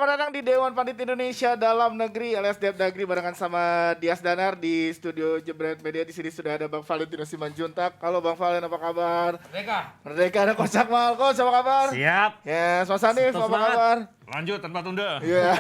selamat datang di Dewan Pandit Indonesia Dalam Negeri alias Depdagri barengan sama Dias Danar di studio Jebret Media. Di sini sudah ada Bang Valentino Simanjuntak. Halo Bang Valen, apa kabar? Merdeka ada Coach Akmal. Coach, apa kabar? Siap. Yes, Mas Hanif, apa kabar? Lanjut tanpa tunda. Iya.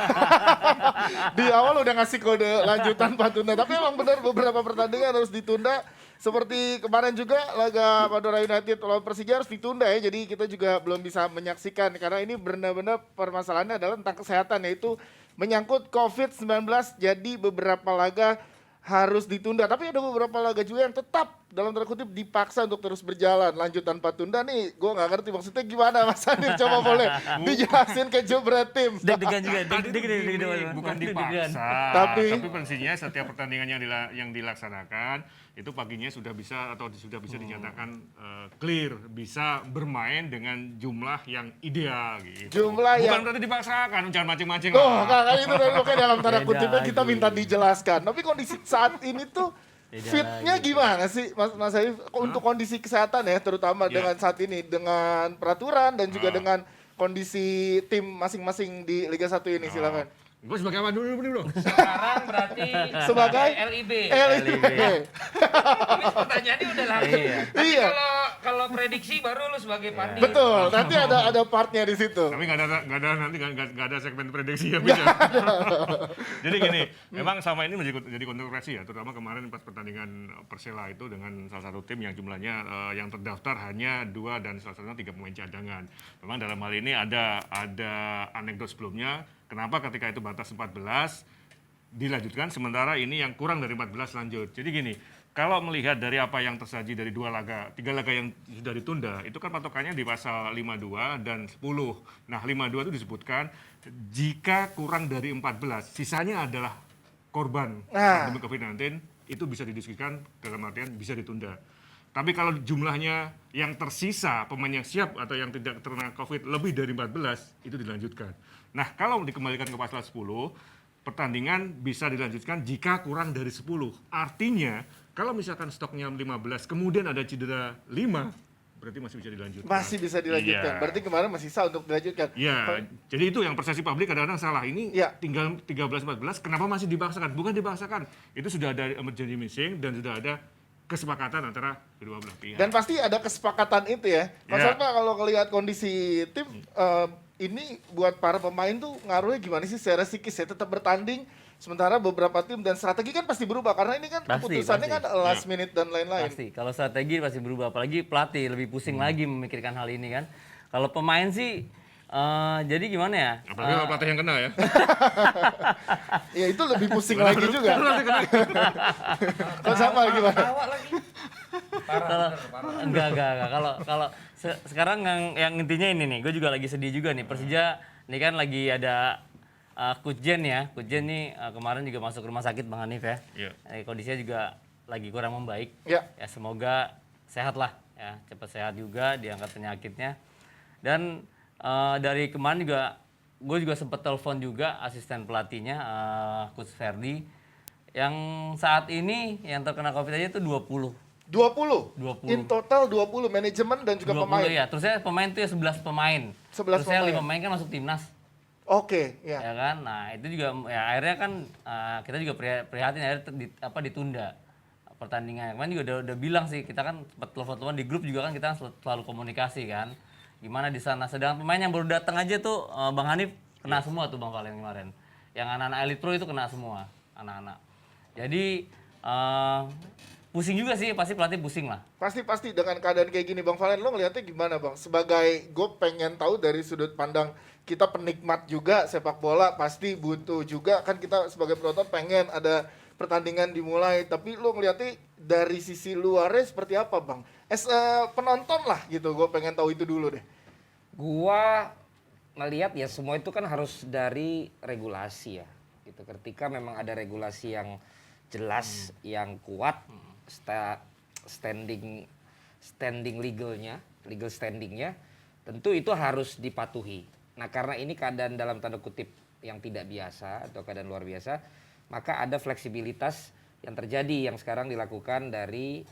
Di awal udah ngasih kode lanjut tanpa tunda, tapi emang benar beberapa pertandingan harus ditunda. Seperti kemarin juga laga Madura United lawan Persija harus ditunda ya. Jadi kita juga belum bisa menyaksikan karena ini benar-benar permasalahannya adalah tentang kesehatan, yaitu menyangkut COVID-19. Jadi beberapa laga harus ditunda, tapi ada beberapa laga juga yang tetap dalam tanda kutip dipaksa untuk terus berjalan lanjut tanpa tunda nih. Gue nggak ngerti maksudnya gimana Mas Hanif, coba boleh dijelasin ke Jebret Tim. Deg-degan juga, Bukan dipaksa, Tapi prinsipnya setiap pertandingan yang dilaksanakan itu paginya sudah bisa dinyatakan clear, bisa bermain dengan jumlah yang ideal gitu. Jumlah bukan yang berarti dipaksakan, jangan mancing-mancing. oh, kakak itu oke dalam tanda kutipnya kita minta dijelaskan. Tapi kondisi saat ini tuh fitnya gimana sih Mas Hanif untuk kondisi kesehatan ya, terutama dengan saat ini dengan peraturan dan juga dengan kondisi tim masing-masing di Liga 1 ini, silakan. Gue sebagai apa dulu bro? Sekarang berarti Sebagai LIB. Tapi pertanyaannya udah langsung. Iya. Kalau prediksi baru lu sebagai pandit. Betul, nanti ada partnya di situ. Tapi nggak ada segmen prediksi ya bisa. Jadi gini, memang sama ini jadi kontroversi ya, terutama kemarin pas pertandingan Persela itu dengan salah satu tim yang jumlahnya yang terdaftar hanya 2 dan salah satunya 3 pemain cadangan. Memang dalam hal ini ada anekdot sebelumnya, kenapa ketika itu batas 14 dilanjutkan sementara ini yang kurang dari 14 lanjut. Jadi gini, kalau melihat dari apa yang tersaji dari 3 laga yang sudah ditunda, itu kan patokannya di pasal 52 dan 10. Nah, 52 itu disebutkan jika kurang dari 14, sisanya adalah korban pandemi COVID-19, itu bisa didiskusikan dalam artian bisa ditunda. Tapi kalau jumlahnya yang tersisa, pemain yang siap atau yang tidak terkena COVID lebih dari 14, itu dilanjutkan. Nah, kalau dikembalikan ke pasal 10, pertandingan bisa dilanjutkan jika kurang dari 10. Artinya, kalau misalkan stoknya 15, kemudian ada cedera 5, berarti masih bisa dilanjutkan. Masih bisa dilanjutkan. Iya. Berarti kemarin masih sisa untuk dilanjutkan. Ya, jadi itu yang persepsi publik kadang-kadang salah. Ini Ya. tinggal 13-14, kenapa masih dipaksakan? Bukan dipaksakan. Itu sudah ada emergency meeting dan sudah ada kesepakatan antara kedua belah pihak. Dan pasti ada kesepakatan itu ya. Mas Ya. Alfa, kalau ngelihat kondisi tim ini buat para pemain tuh ngaruhnya gimana sih secara psikis ya, tetap bertanding sementara beberapa tim dan strategi kan pasti berubah karena ini kan keputusannya kan last minute dan lain-lain. Pasti, kalau strategi pasti berubah, apalagi pelatih lebih pusing lagi memikirkan hal ini kan. Kalau pemain sih, jadi gimana ya? Apalagi kalau pelatih yang kena ya. Ya itu lebih pusing lagi juga. Kalau sama gimana? Tawa lagi. Parah. Enggak. Kalau sekarang yang intinya ini nih, gue juga lagi sedih juga nih. Persija ini kan lagi ada Kutjen ya. Kutjen nih kemarin juga masuk rumah sakit Bang Hanif ya. Iya. Kondisinya juga lagi kurang membaik. Ya. Ya semoga sehat lah ya, cepat sehat juga, diangkat penyakitnya. Dan dari kemarin juga gue juga sempat telepon juga asisten pelatihnya Coach Ferdi yang saat ini yang terkena COVID aja itu 20. 20. 20. In total 20 manajemen dan juga 20 pemain. ya. Terusnya pemain itu ya 11 pemain. 11 Terusnya pemain. 5 pemain kan masuk timnas. Oke, ya. Ya kan? Nah, itu juga ya akhirnya kan kita juga prihatin akhirnya ditunda pertandingan. Kemarin juga udah bilang sih, kita kan sempat telepon-telepon di grup juga kan, kita selalu komunikasi kan. Gimana di sana, sedangkan pemain yang baru datang aja tuh Bang Hanif kena semua tuh Bang Valen kemarin. Yang anak-anak Elite Pro itu kena semua, anak-anak. Jadi pusing juga sih, pasti pelatih pusing lah. Pasti dengan keadaan kayak gini Bang Valen, lo ngeliatnya gimana Bang? Sebagai gue pengen tahu dari sudut pandang kita penikmat juga sepak bola, pasti butuh juga kan kita sebagai penonton pengen ada pertandingan dimulai, tapi lo ngeliatnya dari sisi luarnya seperti apa Bang? Penonton lah gitu, gue pengen tahu itu dulu deh. Gua melihat ya semua itu kan harus dari regulasi ya. Gitu. Ketika memang ada regulasi yang jelas, yang kuat, standing legal standingnya, tentu itu harus dipatuhi. Nah karena ini keadaan dalam tanda kutip yang tidak biasa atau keadaan luar biasa, maka ada fleksibilitas yang terjadi yang sekarang dilakukan dari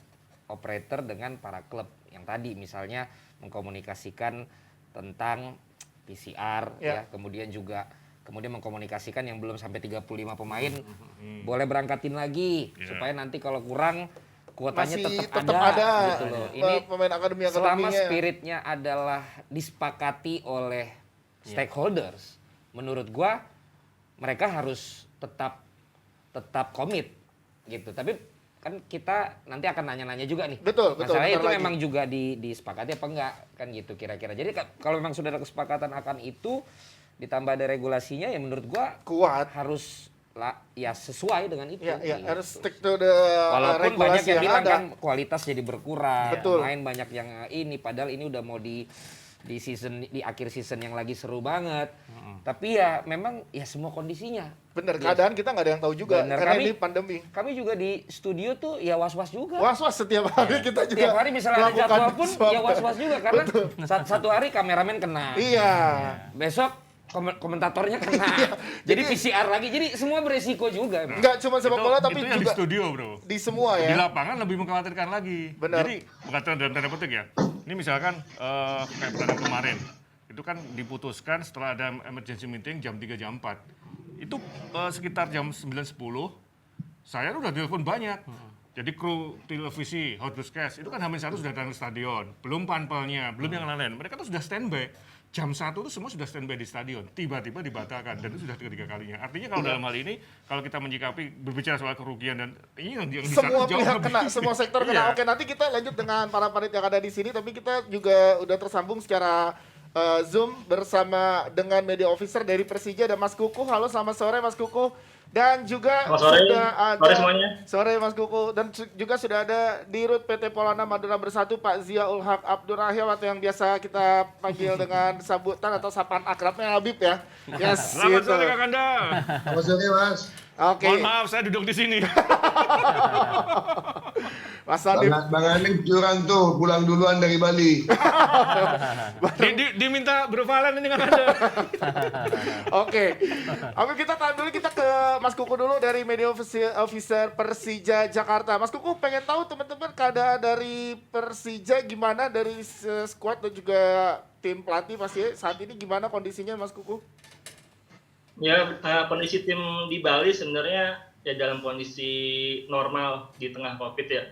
operator dengan para klub. Yang tadi misalnya mengkomunikasikan tentang PCR ya, kemudian juga kemudian mengkomunikasikan yang belum sampai 35 pemain boleh berangkatin lagi supaya nanti kalau kurang kuotanya Masih tetap tetap ada, ada. gitu loh. Ini Pemain selama akademi-akademinya. spiritnya adalah disepakati oleh stakeholders, menurut gua mereka harus tetap komit gitu. Tapi kan kita nanti akan nanya-nanya juga nih. Betul, Masalahnya bentar itu lagi. memang juga disepakati apa enggak kan gitu kira-kira. Jadi kalau memang sudah ada kesepakatan akan itu ditambah ada regulasinya ya menurut gua Kuat. harus ya sesuai dengan itu. Ya, gitu. harus stick to the Walaupun banyak regulasi yang bilang ada. kan kualitas jadi berkurang, Betul. main banyak yang ini padahal ini udah mau di akhir season yang lagi seru banget. Tapi ya memang ya semua kondisinya. Bener, keadaan kita nggak ada yang tahu juga Bener, karena kami- ini pandemi. Kami juga di studio tuh ya was-was juga. Was-was setiap hari kita juga. Tiap hari misalnya ada melakukan jadwal pun swab. ya was-was juga karena satu hari kameramen kena. Iya. Besok komentatornya kena. Jadi PCR lagi. Jadi semua beresiko juga. Nggak cuma sepak bola tapi itu yang juga di studio, Bro. di semua Di ya. lapangan lebih mengkhawatirkan lagi. Benar. Jadi bukan dalam tanda petik ya. Ini misalkan kayak pertandingan kemarin, itu kan diputuskan setelah ada emergency meeting jam 3 jam 4. Itu sekitar jam 9.10, saya udah telepon banyak. Jadi kru televisi, hotbuscast, itu kan H-1 sudah datang ke stadion. Belum panpelnya, belum yang lain-lain. Mereka tuh sudah standby. Jam 1 itu semua sudah standby di stadion. Tiba-tiba dibatalkan, dan itu sudah ketiga kalinya. Artinya kalau dalam hal ini, kalau kita menyikapi, berbicara soal kerugian, dan ini yang di sana Semua jauh pihak lebih. kena, semua sektor kena. Iya. Oke, nanti kita lanjut dengan para panit yang ada di sini, tapi kita juga udah tersambung secara Zoom bersama dengan media officer dari Persija ada Mas Kuku. Halo, selamat sore Mas Kuku. Dan juga Selamat sore. sudah ada Sore semuanya. Sore Mas Kuku, dan juga sudah ada di Rut PT Polana Madura Bersatu Pak Ziaul Haq Abdurrahim atau yang biasa kita panggil dengan sabutan atau sapaan akrabnya Habib ya. Yes, Selamat gitu. sore Kakanda. Selamat sore Mas. Oke, Mohon maaf saya duduk di sini. Mas Habib. Bang Anim curang tuh, pulang duluan dari Bali. Diminta Bro Valen ini Kakanda. Oke, Habib kita tahan dulu, kita ke Mas Kuku dulu dari media officer Persija Jakarta. Mas Kuku pengen tahu teman-teman keadaan dari Persija gimana, dari squad dan juga tim pelatih pasti saat ini gimana kondisinya Mas Kuku? Ya, kondisi tim di Bali sebenarnya ya dalam kondisi normal di tengah COVID ya.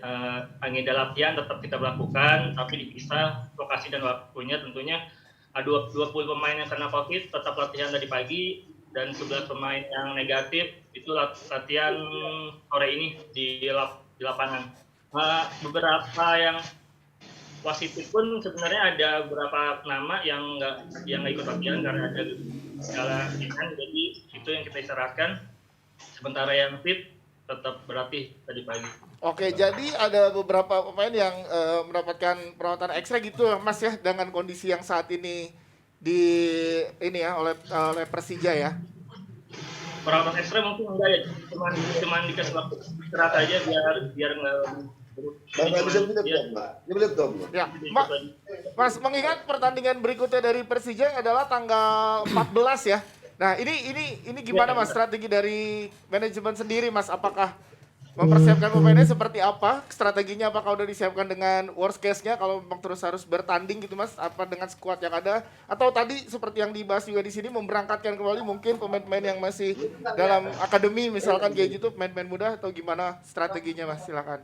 Agenda latihan tetap kita lakukan, tapi dipisah lokasi dan waktunya tentunya. 20 pemain yang kena COVID tetap latihan dari pagi, dan 11 pemain yang negatif itu latihan sore ini di lapangan. Beberapa yang positif pun sebenarnya ada beberapa nama yang nggak ikut latihan karena ada gejala ringan, jadi itu yang kita isyaratkan. Sementara yang fit tetap berlatih tadi pagi. Oke, jadi ada beberapa pemain yang mendapatkan perawatan ekstra gitu Mas ya, dengan kondisi yang saat ini oleh Persija ya. Perawatan ekstra mungkin enggak ya, cuman dikasih waktu istirahat aja biar nggak Bang bisa beli laptop, Mbak. Dia beli laptop, Mbak. Ya, Mas mengingat pertandingan berikutnya dari Persija adalah tanggal 14 ya. Nah, ini gimana Mas strategi dari manajemen sendiri Mas? Apakah mempersiapkan pemainnya seperti apa? Strateginya apakah udah disiapkan dengan worst case-nya kalau memang terus harus bertanding gitu Mas? Apa dengan skuad yang ada? Atau tadi seperti yang dibahas juga di sini memberangkatkan kembali mungkin pemain-pemain yang masih dalam akademi misalkan kayak gitu, pemain-pemain muda, atau gimana strateginya Mas? Silakan.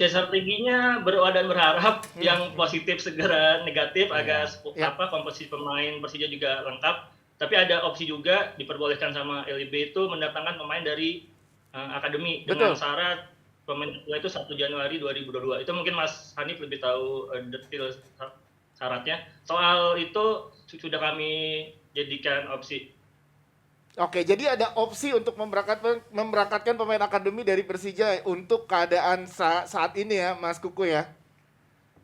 Ya, strateginya berdoa dan berharap yang positif segera negatif agar komposisi pemain Persija juga lengkap. Tapi ada opsi juga diperbolehkan sama LIB itu mendatangkan pemain dari akademi dengan syarat pemain itu 1 Januari 2022. Itu mungkin Mas Hanif lebih tahu detail syaratnya. Soal itu sudah kami jadikan opsi. Oke, jadi ada opsi untuk memberangkatkan pemain akademi dari Persija untuk keadaan saat ini ya, Mas Kuku ya?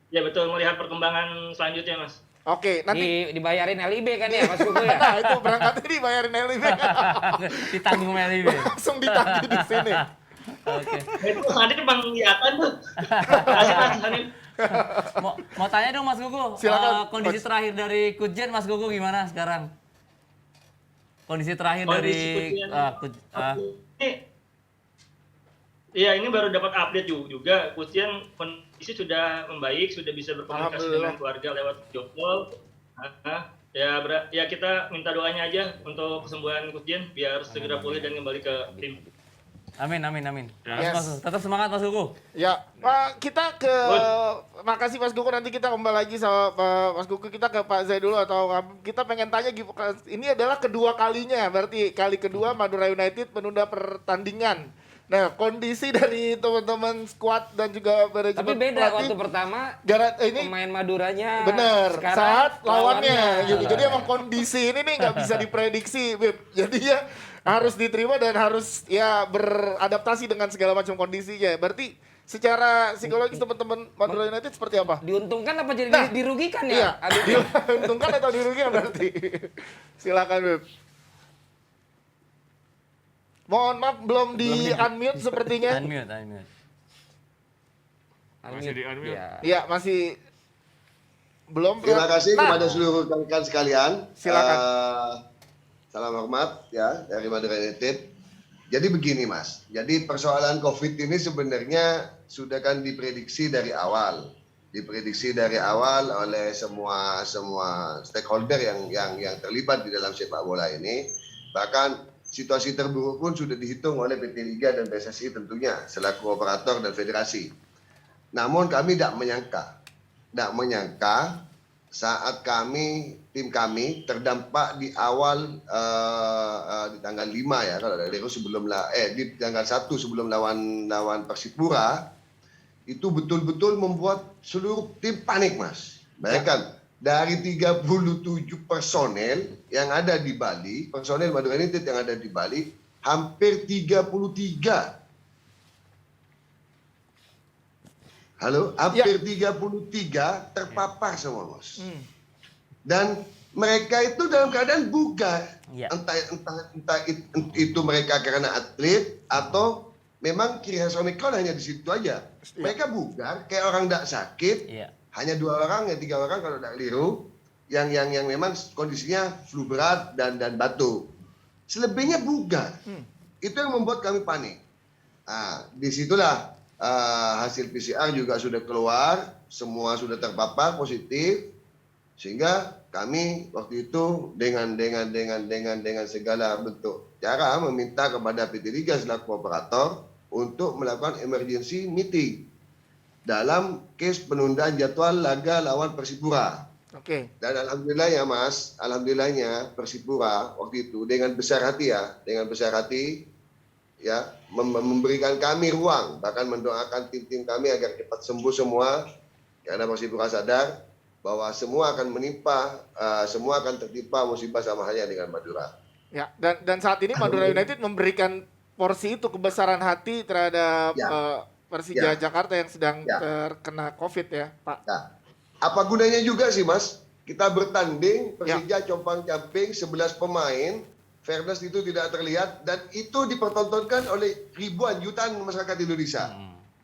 Ya betul, melihat perkembangan selanjutnya, Mas. Oke, nanti Dibayarin LIB kan ya Mas Kuku ya? nah itu berangkatnya dibayarin LIB. Ditanggung LIB. Langsung ditagih di sini. Oke. Itu Mas Hanif bang liatan tuh. Kasih Mas Hanif. Mau tanya dong Mas Kuku, Silakan, kondisi Coach. terakhir dari Kutjen Mas Kuku gimana sekarang? Kondisi terakhir dari Iya, ini baru dapat update juga. Kucian kondisi sudah membaik, sudah bisa berkomunikasi dengan keluarga lewat video call. Ya kita minta doanya aja untuk kesembuhan Coach Jen biar segera pulih dan kembali ke tim. Amin. Yes. Tetap semangat Mas Kuku. Ya, kita ke makasih Mas Guku, nanti kita kembali lagi sama Mas Guku, kita ke Pak Zai dulu atau kita pengen tanya ini adalah kedua kalinya berarti kali kedua Madura United menunda pertandingan. Nah, kondisi dari teman-teman skuad dan juga Tapi manajemen beda pelatih, waktu pertama ini pemain Maduranya bener sekarang saat lawannya gitu. Jadi Lawannya. emang kondisi ini nih nggak bisa diprediksi, Bib. Jadi ya harus diterima dan harus ya beradaptasi dengan segala macam kondisinya. Berarti secara psikologis teman-teman Madura United seperti apa? diuntungkan apa jadi Nah, dirugikan Iya, ya? Aduh. diuntungkan atau dirugikan berarti? Silakan, Bib. Mohon maaf belum di unmute sepertinya. Unmute. Masih di unmute. Iya. Iya, masih belum. Terima kasih Nah, kepada seluruh rekan sekalian. Silakan. Salam hormat ya dari Madura United. Jadi begini Mas, jadi persoalan COVID ini sebenarnya sudah kan diprediksi dari awal. Diprediksi dari awal oleh semua stakeholder yang terlibat di dalam sepak bola ini. Bahkan situasi terburuk pun sudah dihitung oleh PT Liga dan PSSI tentunya selaku operator dan federasi. Namun kami tidak menyangka saat tim kami terdampak di awal di tanggal 5 ya kalau dari di tanggal 1 sebelum lawan Persipura itu betul-betul membuat seluruh tim panik Mas. Bayangkan dari 37 personel yang ada di Bali, personel Madura United yang ada di Bali hampir 33. Hampir 33 terpapar semua, Mas. Dan mereka itu dalam keadaan bugar. Iya. Entah itu mereka karena atlet atau memang ciri khas Omikron hanya di situ aja. Mereka bugar kayak orang tidak sakit. Iya. Hanya 2 orang ya 3 orang kalau tidak keliru yang memang kondisinya flu berat dan batuk. Selebihnya bugar. Itu yang membuat kami panik. Nah, disitulah hasil PCR juga sudah keluar, semua sudah terpapar positif, sehingga kami waktu itu dengan segala bentuk cara meminta kepada PT Liga selaku operator untuk melakukan emergency meeting dalam case penundaan jadwal laga lawan Persipura. Oke. Dan alhamdulillah ya Mas, alhamdulillahnya Persipura waktu itu dengan besar hati ya memberikan kami ruang, bahkan mendoakan tim-tim kami agar cepat sembuh semua, karena Persipura sadar bahwa semua akan semua akan tertimpa musibah sama halnya dengan Madura. Ya, dan saat ini Madura United memberikan porsi itu kebesaran hati terhadap Persija Jakarta yang sedang terkena COVID ya, Pak. Nah, apa gunanya juga sih Mas? Kita bertanding, Persija compang-camping 11 pemain, fairness itu tidak terlihat dan itu dipertontonkan oleh ribuan jutaan masyarakat Indonesia.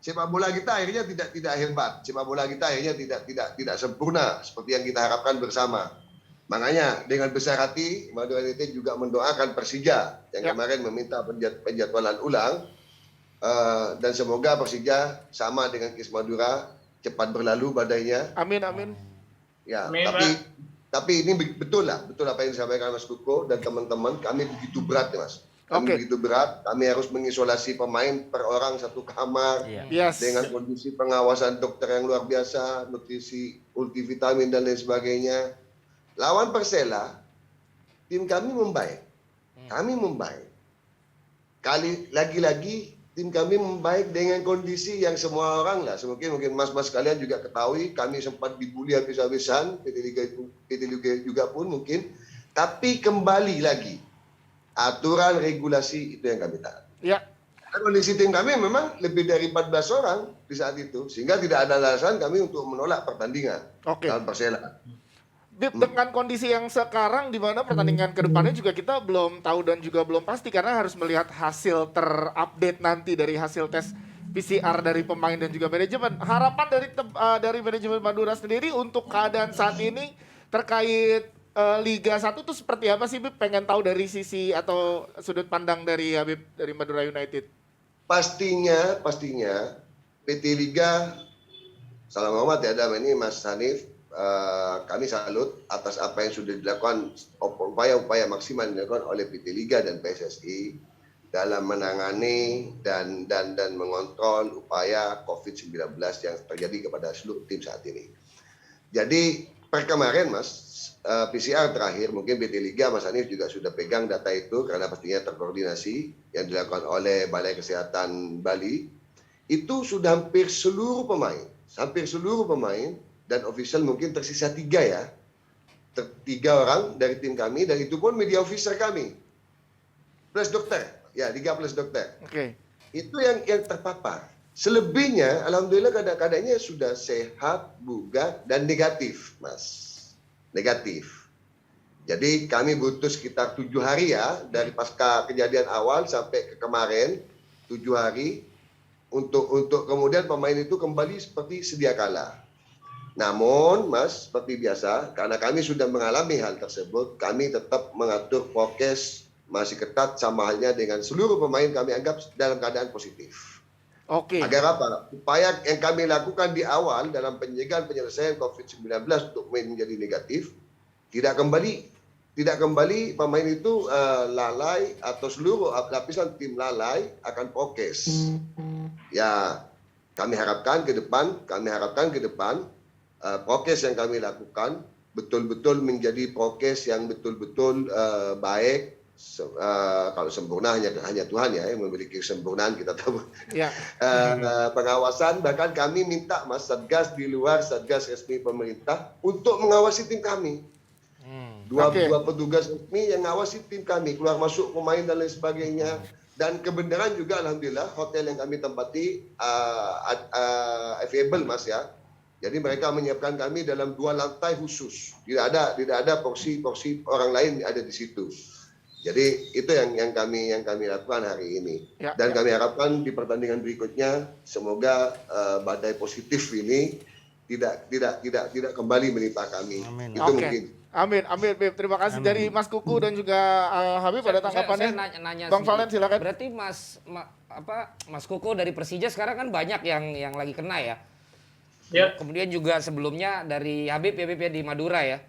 Sepak bola kita akhirnya tidak hebat, sepak bola kita akhirnya tidak sempurna seperti yang kita harapkan bersama. Makanya dengan besar hati Madura United juga mendoakan Persija yang kemarin meminta penjadwalan ulang dan semoga Persija sama dengan KIS Madura cepat berlalu badainya. Amin. Ya, Amin, tapi ini betul apa yang disampaikan Mas Kuko dan teman-teman, kami begitu berat ya Mas. Begitu berat, kami harus mengisolasi pemain per orang satu kamar dengan kondisi pengawasan dokter yang luar biasa, nutrisi, multivitamin dan lain sebagainya. Lawan Persela, tim kami membaik. Lagi-lagi tim kami membaik dengan kondisi yang semua orang lah. Mungkin mas-mas kalian juga ketahui, kami sempat dibully habis-habisan, PT Liga juga pun mungkin. Tapi kembali lagi, aturan regulasi itu yang kami taat. Ya. Kondisi tim kami memang lebih dari 14 orang di saat itu, sehingga tidak ada alasan kami untuk menolak pertandingan lawan Persela. Dengan kondisi yang sekarang di mana pertandingan ke depannya juga kita belum tahu dan juga belum pasti karena harus melihat hasil terupdate nanti dari hasil tes PCR dari pemain dan juga manajemen. Harapan dari manajemen Madura sendiri untuk keadaan saat ini terkait Liga 1 itu seperti apa sih, Bib? Pengen tahu dari sisi atau sudut pandang dari Habib dari Madura United. Pastinya PT Liga, salam hormat ya Adam, ini Mas Hanif, kami salut atas apa yang sudah dilakukan, upaya-upaya maksimal yang dilakukan oleh PT Liga dan PSSI dalam menangani dan mengontrol upaya COVID-19 yang terjadi kepada seluruh tim saat ini. Jadi per kemarin Mas, PCR terakhir, mungkin PT Liga, Mas Hanif juga sudah pegang data itu karena pastinya terkoordinasi yang dilakukan oleh Balai Kesehatan Bali, itu sudah hampir seluruh pemain dan official mungkin tersisa 3 ya. 3 orang dari tim kami, dan itu pun media officer kami. Plus dokter, ya 3 plus dokter. Oke. Itu yang terpapar. Selebihnya, alhamdulillah keadaannya sudah sehat, bugar, dan negatif, Mas. Negatif. Jadi kami butuh sekitar 7 hari ya, dari pasca kejadian awal sampai ke kemarin, 7 hari, untuk kemudian pemain itu kembali seperti sedia kala. Namun, Mas, seperti biasa, karena kami sudah mengalami hal tersebut, kami tetap mengatur prokes masih ketat, sama halnya dengan seluruh pemain kami anggap dalam keadaan positif. Oke. Agar apa? Upaya yang kami lakukan di awal dalam pencegahan penyelesaian COVID-19 untuk pemain menjadi negatif, tidak kembali pemain itu lalai, atau seluruh lapisan tim lalai akan prokes. Ya, kami harapkan ke depan prokes yang kami lakukan betul-betul menjadi prokes yang betul-betul baik. Kalau sempurna hanya Tuhan ya yang memiliki kesempurnaan, kita tahu. Ya. Pengawasan, bahkan kami minta Mas Satgas di luar Satgas resmi pemerintah untuk mengawasi tim kami. Dua petugas resmi yang ngawasi tim kami, keluar masuk pemain dan lain sebagainya. Dan kebenaran juga alhamdulillah hotel yang kami tempati available Mas ya. Jadi mereka menyiapkan kami dalam 2 lantai khusus. Tidak ada porsi orang lain ada di situ. Jadi itu yang kami lakukan hari ini. Ya, Dan ya. kami harapkan di pertandingan berikutnya semoga badai positif ini tidak kembali menimpa kami. Amin. Itu Oke. mungkin. Amin, Beb. Terima kasih dari Mas Kuku dan juga Habib pada tanggapannya. Saya nanya Bang Valen sedikit. silakan. Berarti Mas Kuku dari Persija sekarang kan banyak yang lagi kena ya. Ya. Kemudian juga sebelumnya dari Habib ya di Madura ya.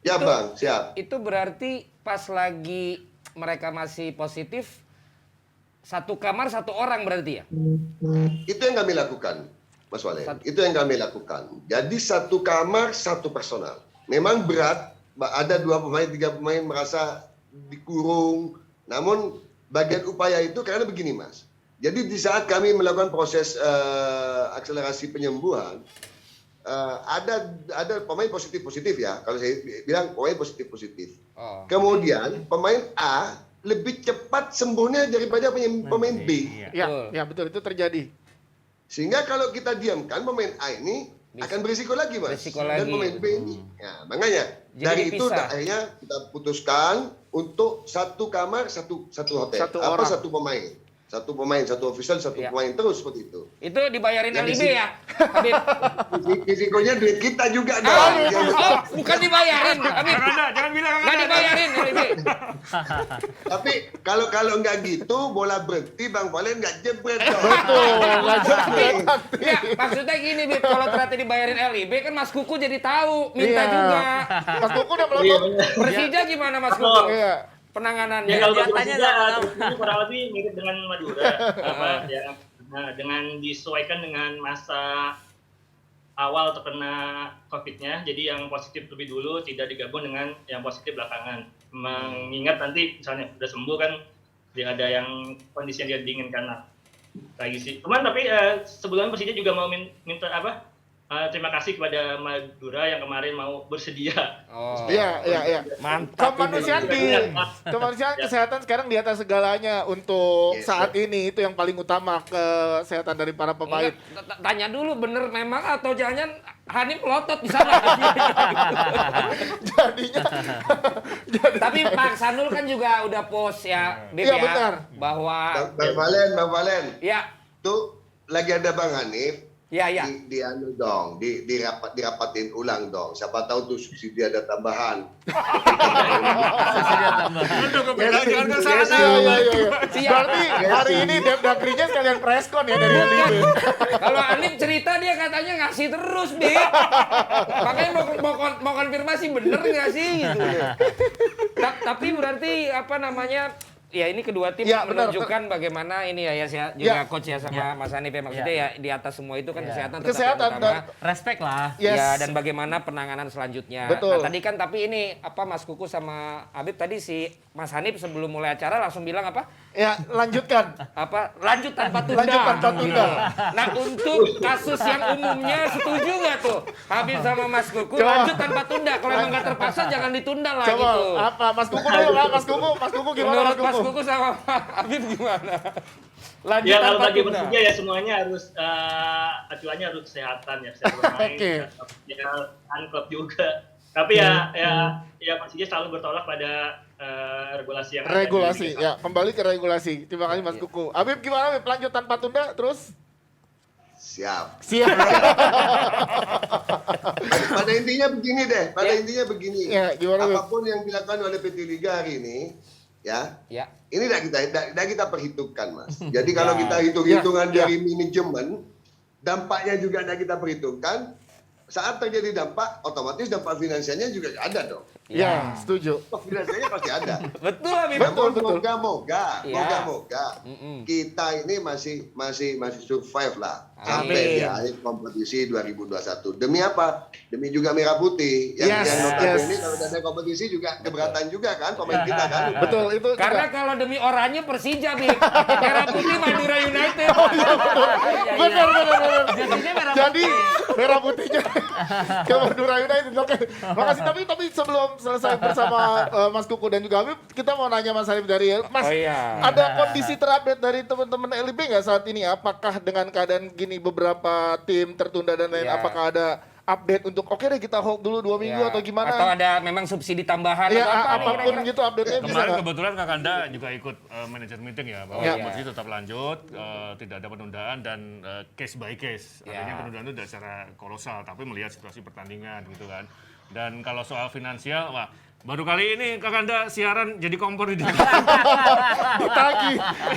Ya Bang, siap. Itu berarti pas lagi mereka masih positif, 1 kamar 1 orang berarti ya? Itu yang kami lakukan, Mas Walen. Itu yang kami lakukan. Jadi 1 kamar 1 personal. Memang berat, ada 2 pemain, 3 pemain merasa dikurung. Namun bagian upaya itu karena begini Mas. Jadi di saat kami melakukan proses akselerasi penyembuhan, ada pemain positif ya. Kalau saya bilang pemain positif. Oh. Kemudian pemain A lebih cepat sembuhnya daripada pemain B. Iya. Ya, betul itu terjadi. Sehingga kalau kita diamkan pemain A ini akan berisiko lagi Mas. Berisiko Dan lagi. pemain B ini. Ya, makanya Jadi dari itu dipisah. akhirnya kita putuskan untuk 1 kamar 1 hotel. 1 orang. 1 pemain. 1 pemain, 1 official, 1 Ya. pemain terus seperti itu. Itu dibayarin Yang LIB isi- ya, Habib? Risikonya duit kita juga dong. Oh, bukan dibayarin, Habib. Jangan bilang Nggak dibayarin LIB. Tapi kalau nggak gitu, bola berhenti Bang Valen nggak jebret dong. Betul, lanjut. Ya, maksudnya gini, Bib, kalau ternyata dibayarin LIB kan Mas Kuku jadi tahu, minta Iya. juga. Mas Kuku udah Iya, melakukan. benar. Persija gimana Mas Kuku? Iya. Penanganannya. Ya kalau bagi Senjatanya Persija sama-sama. ini kurang lebih mirip dengan Madura, ya. Nah, dengan disesuaikan dengan masa awal terkena COVID-nya, jadi yang positif lebih dulu tidak digabung dengan yang positif belakangan. Mengingat nanti misalnya sudah sembuh kan, dia ada yang kondisi yang dia diinginkan lagi sih. Cuman tapi sebelumnya Persija juga mau minta terima kasih kepada Madura yang kemarin mau bersedia. Oh. Iya. Mantap. Kemanusiaan kesehatan sekarang di atas segalanya untuk Yes, saat ini, itu yang paling utama, kesehatan dari para pemain. Enggak, tanya dulu bener memang atau jangan Hanif melotot di sana. Jadinya Tapi Pak Sanul kan juga udah post ya, Bib Iya, ya, benar. bahwa Bang Valen, ya tuh lagi ada Bang Hanif, Iya. Anu dong, dirapatin ulang dong. Siapa tahu tuh subsidi ada tambahan. Aduh, kebetulan jangan ke Iya, sana. iya. Berarti hari ini Depdagrinya sekalian preskon ya dari LIB. Kalau Alif cerita dia katanya ngasih terus, Dik. Makanya mau konfirmasi bener nggak sih gitu. Tapi berarti apa namanya? Ya ini kedua tim Ya, benar, menunjukkan bagaimana ini ya juga Ya. coach ya sama Mas Hanif ya maksudnya ya di atas semua itu kan Ya. kesehatan tetap Kesehatan yang utama. Respect lah. Yes. Ya dan bagaimana penanganan selanjutnya. Betul. Nah, tadi kan tapi ini apa Mas Kuku sama Habib tadi si Mas Hanif sebelum mulai acara langsung bilang apa? Ya, lanjutkan. Apa lanjut tanpa tunda. Lanjut tanpa tunda. Nah untuk kasus yang umumnya setuju nggak tuh Habib sama Mas Kuku Coba. lanjut tanpa tunda. Kalau emang nggak terpaksa jangan ditunda lah Coba gitu. apa Mas Kuku dulu lah, Mas Kuku gimana Menurut Mas Mas Kuku? Kuku sama Habib gimana? Lanjut Ya kalau tanpa bagi tunda. Persija ya semuanya harus acuannya harus kesehatan ya, bisa bermain, Oke. ya kan klub juga. Tapi ya Persija selalu bertolak pada regulasi yang ada di Regulasi, Liga ya kembali ke regulasi. Terima kasih Mas Kuku. Habib gimana Habib? Lanjut tanpa tunda terus? Siap. Siap. Pada intinya begini deh, intinya begini. Ya, gimana, Beb? Apapun yang dilakukan oleh PT Liga hari ini, ya, Ya. ini tidak kita perhitungkan, Mas. Jadi kalau kita hitung-hitungan Ya. dari manajemen, dampaknya juga tidak kita perhitungkan. Saat terjadi dampak, otomatis dampak finansialnya juga ada dong. Ya, setuju. Dampak finansialnya pasti ada. Betul Habib. Betul. Moga-moga Mm-mm. kita ini masih survive lah Amin. sampai di akhir kompetisi 2021. Demi apa? Demi juga Merah Putih. Yes, Yang notabene yes. kalau ada kompetisi juga keberatan juga kan pemain kita kan. Betul itu Karena juga. kalau demi oranye Persija, Bib. Merah Putih Madura United. Benar. Jadinya merah Jadi merah putihnya ke Madura United. Oke. Makasih tapi sebelum selesai bersama Mas Kuku dan juga Habib, kita mau nanya Mas Hanif dari Mas. Oh iya. Ada kondisi terupdate dari teman-teman LIB nggak saat ini? Apakah dengan keadaan gini beberapa tim tertunda dan lain, Ya. apakah ada update untuk oke deh kita hold dulu 2 minggu Ya. atau gimana? Atau ada memang subsidi tambahan Ya, atau apa nih apapun kira-kira? gitu update-nya bisa Kemarin nggak? kebetulan Kakanda juga ikut manajer meeting ya, bahwa Ya. kompetisi tetap lanjut, tidak ada penundaan dan case by case. Ya. Artinya penundaan itu tidak secara kolosal, tapi melihat situasi pertandingan gitu kan. Dan kalau soal finansial, wah baru kali ini Kakanda siaran jadi kompor di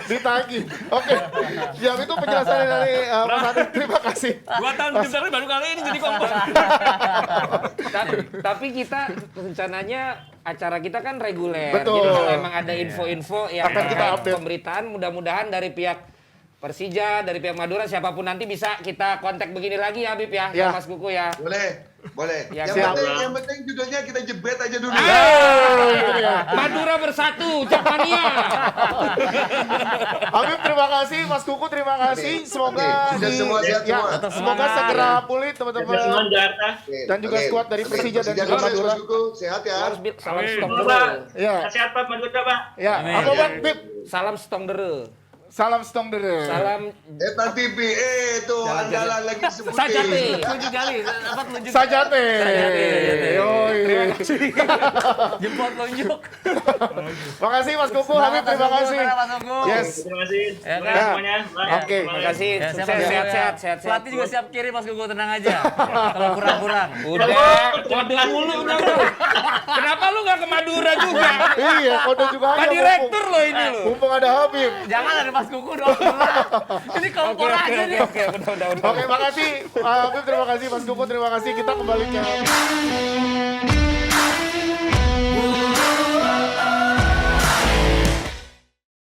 ditagi. Oke. Ya itu penjelasannya dari Mas Hanif. Terima kasih. 2 tahun tim Dagri baru kali ini jadi kompor. Tapi kita rencananya acara kita kan reguler. Betul. Jadi kalau emang ada info-info yang Akan kita terkait update. pemberitaan, mudah-mudahan dari pihak Persija, dari pihak Madura, siapapun nanti bisa kita kontak begini lagi ya Habib ya, Ya. sama Mas Kuku ya. Boleh. Ya, siap. Yang penting judulnya kita jebret aja dulu. Madura bersatu, Japania. Habib terima kasih, Mas Kuku terima kasih. Semoga Oke, semua sehat semua. semoga Semangat. segera pulih Semua teman-teman. Jakarta. Dan juga skuad dari Persija dan juga sukses, Madura. Mas Kuku. Sehat ya. Harus salam Amin. stong Semoga dere. Ya. sehat Pak Madura Pak. Ya, Amin. apa Bang Bib? Salam stong dere. Salam stong dere. Salam Eta TV, itu andalan lagi disebutin. Sajati. Tujuh kali, apa tunjuk? Sajate. Sajate. Yoi. Jempol tunjuk. Makasih Mas Kuku, Habib terima kasih. Mas Kuku. Yes. Terima kasih. Ya, Terima kan? kasih semuanya. Bye. Oke, Bye. makasih. Ya, Sukses, siap, sehat. Pelatih juga siap kirim Mas Kuku, tenang aja. Kalau kurang-kurang. Udah, kode mulu udah. Kenapa lu nggak ke Madura juga? Iya, kode juga aja. Pak Direktur lo ini lo. Mumpung ada Habib. Jangan ada Mas Kuku dong. Ini kompor aja nih. Oke, udah. Oke, makasih Habib, terima kasih Mas Kuku, terima kasih. Kita kembali ke